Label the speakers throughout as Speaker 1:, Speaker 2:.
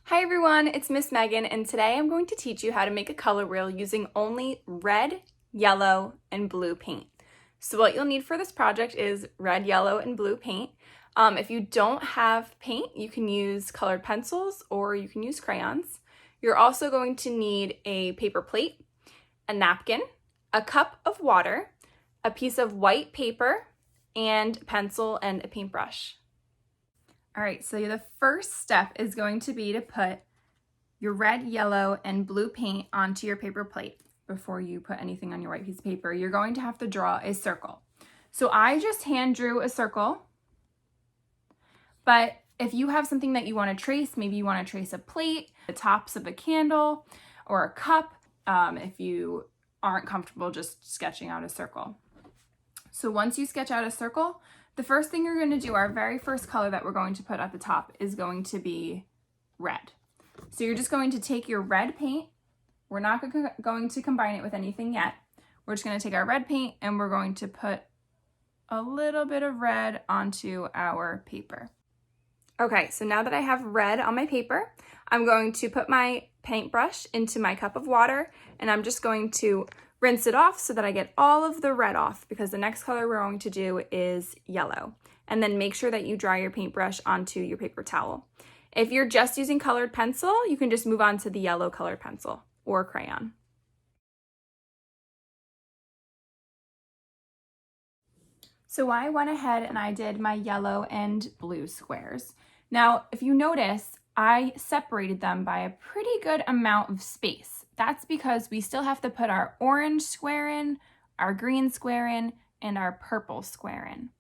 Speaker 1: Hi everyone, it's Miss Megan, and today I'm going to teach you how to make a color wheel using only red, yellow, and blue paint. So what you'll need for this project is red, yellow, and blue paint. If you don't have paint, you can use colored pencils or you can use crayons. You're also going to need a paper plate, a napkin, a cup of water, a piece of white paper, and pencil and a paintbrush. All right, so the first step is going to be to put your red, yellow, and blue paint onto your paper plate. Before you put anything on your white piece of paper, you're going to have to draw a circle. So I just hand drew a circle, but if you have something that you want to trace, maybe you want to trace a plate, the tops of a candle, or a cup, if you aren't comfortable just sketching out a circle. So once you sketch out a circle, the first thing you're going to do, our very first color that we're going to put at the top is going to be red. So you're just going to take your red paint. We're not going to combine it with anything yet. We're just going to take our red paint and we're going to put a little bit of red onto our paper. Okay, so now that I have red on my paper, I'm going to put my paintbrush into my cup of water and I'm just going to rinse it off so that I get all of the red off, because the next color we're going to do is yellow. And then make sure that you dry your paintbrush onto your paper towel. If you're just using colored pencil, you can just move on to the yellow colored pencil or crayon. So I went ahead and I did my yellow and blue squares. Now, if you notice, I separated them by a pretty good amount of space. That's because we still have to put our orange square in, our green square in, and our purple square in.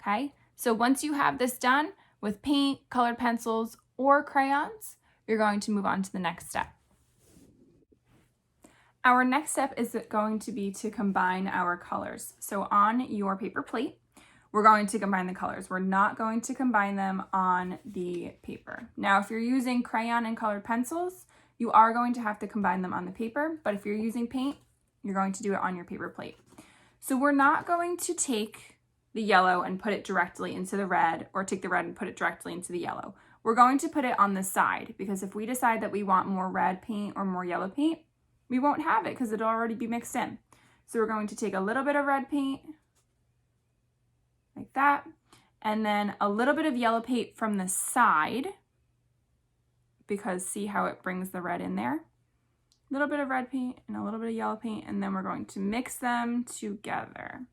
Speaker 1: Okay, so once you have this done with paint, colored pencils, or crayons, you're going to move on to the next step. Our next step is going to be to combine our colors. So on your paper plate, we're going to combine the colors. We're not going to combine them on the paper. Now, if you're using crayon and colored pencils, you are going to have to combine them on the paper, but if you're using paint, you're going to do it on your paper plate. So we're not going to take the yellow and put it directly into the red, or take the red and put it directly into the yellow. We're going to put it on the side, because if we decide that we want more red paint or more yellow paint, we won't have it because it'll already be mixed in. So we're going to take a little bit of red paint, like that, and then a little bit of yellow paint from the side, because see how it brings the red in there? A little bit of red paint and a little bit of yellow paint, and then we're going to mix them together.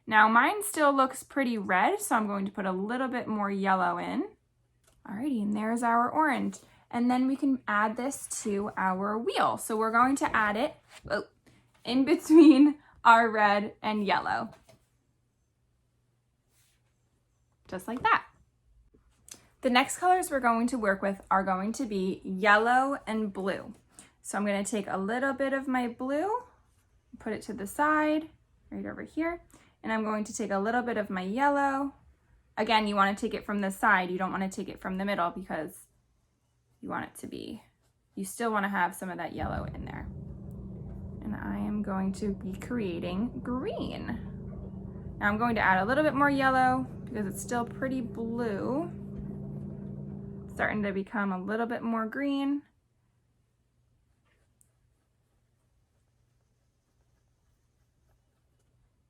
Speaker 1: Now mine still looks pretty red, so I'm going to put a little bit more yellow in. Alrighty, and there's our orange. And then we can add this to our wheel. So we're going to add it in between our red and yellow. Just like that. The next colors we're going to work with are going to be yellow and blue. So I'm going to take a little bit of my blue, put it to the side, right over here. And I'm going to take a little bit of my yellow. Again, you want to take it from the side. You don't want to take it from the middle, because you want it to be, you still want to have some of that yellow in there. And I am going to be creating green. Now I'm going to add a little bit more yellow because it's still pretty blue. It's starting to become a little bit more green.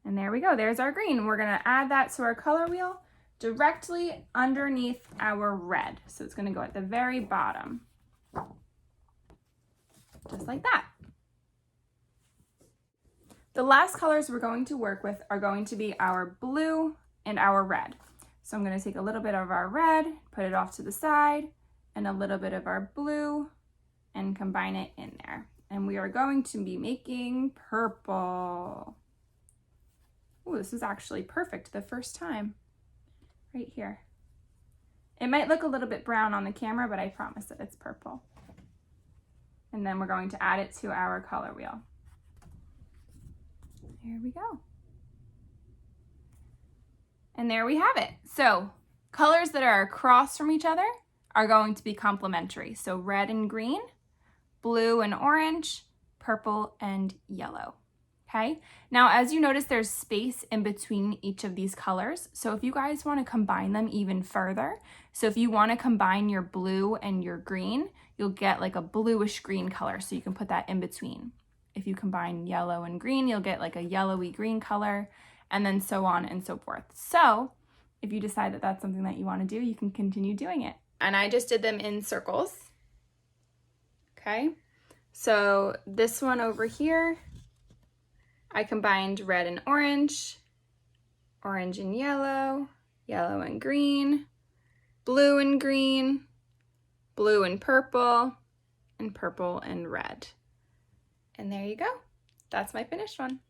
Speaker 1: And there we go, there's our green. We're gonna add that to our color wheel directly underneath our red. So it's going to go at the very bottom, just like that. The last colors we're going to work with are going to be our blue and our red. So I'm going to take a little bit of our red, put it off to the side, and a little bit of our blue, and combine it in there. And we are going to be making purple. Oh, this is actually perfect the first time. Right here. It might look a little bit brown on the camera, but I promise that it's purple. And then we're going to add it to our color wheel. There we go. And there we have it. So colors that are across from each other are going to be complementary. So red and green, blue and orange, purple and yellow. Okay, now as you notice, there's space in between each of these colors. So if you guys want to combine them even further, so if you want to combine your blue and your green, you'll get like a bluish green color. So you can put that in between. If you combine yellow and green, you'll get like a yellowy green color, and then so on and so forth. So if you decide that that's something that you want to do, you can continue doing it. And I just did them in circles. Okay, so this one over here, I combined red and orange, orange and yellow, yellow and green, blue and green, blue and purple and red. And there you go. That's my finished one.